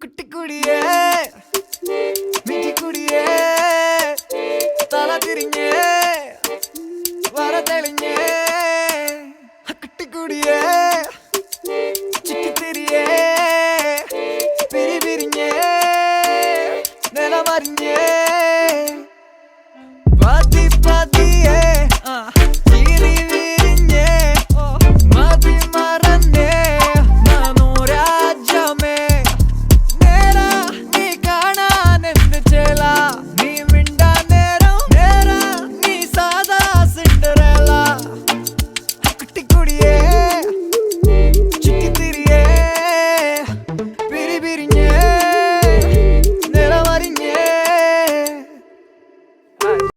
കുട്ടിക്കുടിയേ മിറ്റിക്കുടിയേ തല തിരിഞ്ഞേ വര തെളിഞ്ഞേ കുട്ടിക്കുടിയേ ചുറ്റിത്തിരിയേ പിരിപിരിഞ്ഞേ നിലമറിഞ്ഞേ പതി പതിയേ